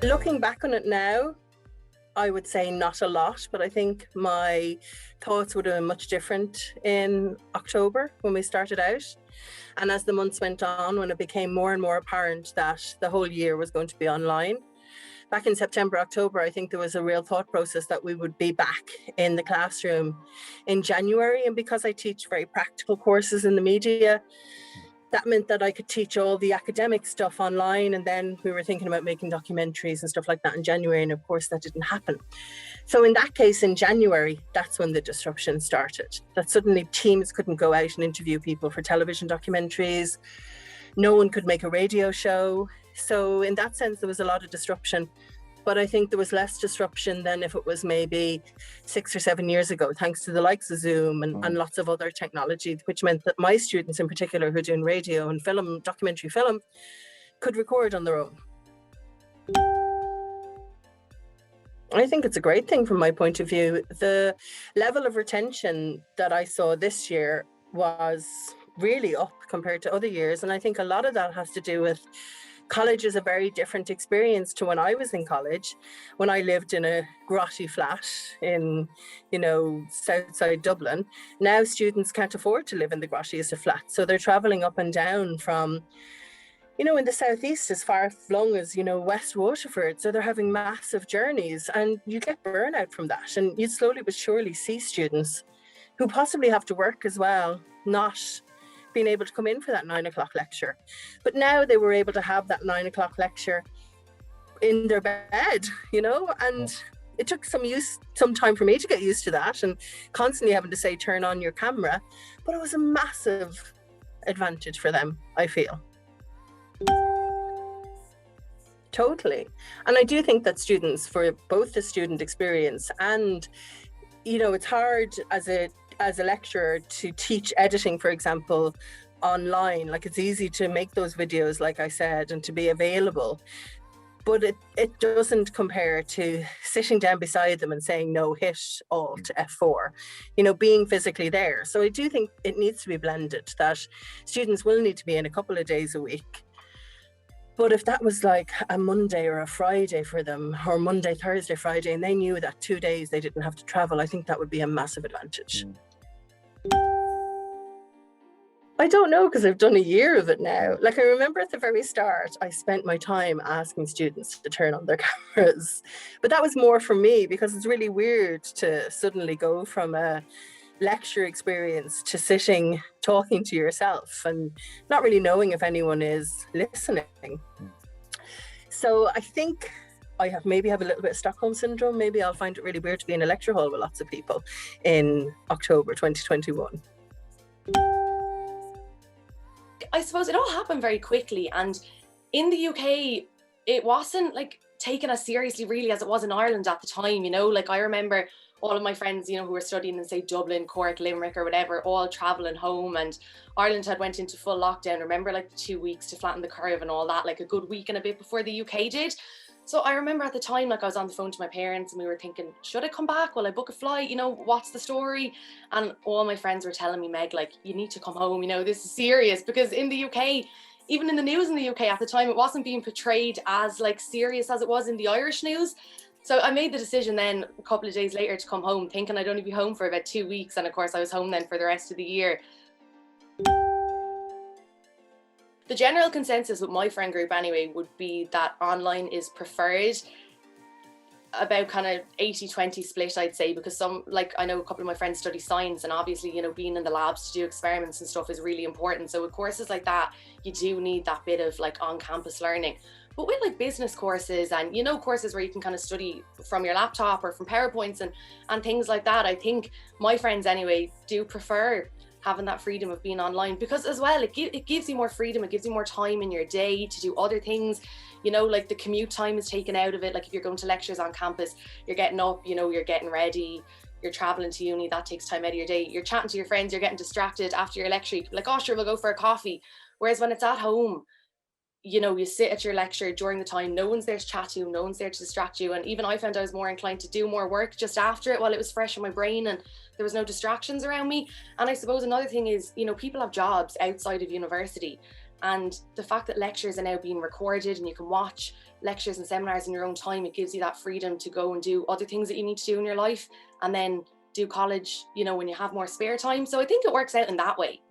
Looking back on it now, I would say not a lot, but I think my thoughts would have been much different in October when we started out. And as the months went on, when it became more and more apparent that the whole year was going to be online, back in September, October, I think there was a real thought process that we would be back in the classroom in January. And because I teach very practical courses in the media, that meant that I could teach all the academic stuff online. And then we were thinking about making documentaries and stuff like that in January. And of course, that didn't happen. So in that case, in January, that's when the disruption started. That suddenly teams couldn't go out and interview people for television documentaries. No one could make a radio show. So in that sense, there was a lot of disruption. But I think there was less disruption than if it was maybe 6 or 7 years ago, thanks to the likes of Zoom and lots of other technology, which meant that my students in particular who are doing radio and film, documentary film, could record on their own. I think it's a great thing from my point of view. The level of retention that I saw this year was really up compared to other years. And I think a lot of that has to do with college is a very different experience to when I was in college, when I lived in a grotty flat in, Southside Dublin. Now students can't afford to live in the grottiest of flats. So they're traveling up and down from, in the southeast as far flung as, West Waterford. So they're having massive journeys and you get burnout from that. And you slowly but surely see students who possibly have to work as well, not being able to come in for that 9 o'clock lecture. But now they were able to have that 9 o'clock lecture in their bed, and it took some time for me to get used to that and constantly having to say, turn on your camera. But it was a massive advantage for them, I feel. Totally. And I do think that students, for both the student experience and, it's hard as a lecturer to teach editing, for example, online. Like, it's easy to make those videos, like I said, and to be available. But it doesn't compare to sitting down beside them and saying, no, hit Alt F4, being physically there. So I do think it needs to be blended, that students will need to be in a couple of days a week. But if that was like a Monday or a Friday for them, or Monday, Thursday, Friday, and they knew that 2 days they didn't have to travel, I think that would be a massive advantage. I don't know, because I've done a year of it now. Like, I remember at the very start, I spent my time asking students to turn on their cameras. But that was more for me, because it's really weird to suddenly go from a lecture experience to sitting talking to yourself and not really knowing if anyone is listening. So I think I maybe have a little bit of Stockholm syndrome. Maybe I'll find it really weird to be in a lecture hall with lots of people in October 2021. I suppose it all happened very quickly, and in the UK it wasn't like taken as seriously really as it was in Ireland at the time. Like, I remember all of my friends, who were studying in, say, Dublin, Cork, Limerick or whatever, all traveling home, and Ireland had went into full lockdown. Remember, like, the 2 weeks to flatten the curve and all that, like a good week and a bit before the UK did. So I remember at the time, like, I was on the phone to my parents and we were thinking, should I come back? Will I book a flight? What's the story? And all my friends were telling me, Meg, like, you need to come home, this is serious. Because in the UK, even in the news in the UK at the time, it wasn't being portrayed as like serious as it was in the Irish news. So I made the decision then a couple of days later to come home, thinking I'd only be home for about 2 weeks. And of course I was home then for the rest of the year. The general consensus with my friend group anyway would be that online is preferred. About kind of 80-20 split, I'd say, because some, like, I know a couple of my friends study science, and obviously, being in the labs to do experiments and stuff is really important. So with courses like that, you do need that bit of like on-campus learning. But with like business courses and, courses where you can kind of study from your laptop or from PowerPoints and things like that, I think my friends anyway do prefer having that freedom of being online, because as well, it gives you more freedom, it gives you more time in your day to do other things. Like the commute time is taken out of it. Like if you're going to lectures on campus, you're getting up, you're getting ready, you're traveling to uni, that takes time out of your day. You're chatting to your friends, you're getting distracted after your lecture, like, oh sure, we'll go for a coffee. Whereas when it's at home, you sit at your lecture during the time, no one's there to chat to you, no one's there to distract you. And even I found I was more inclined to do more work just after it while it was fresh in my brain and there was no distractions around me. And I suppose another thing is, people have jobs outside of university. And the fact that lectures are now being recorded and you can watch lectures and seminars in your own time, it gives you that freedom to go and do other things that you need to do in your life, and then do college, you know, when you have more spare time. So I think it works out in that way.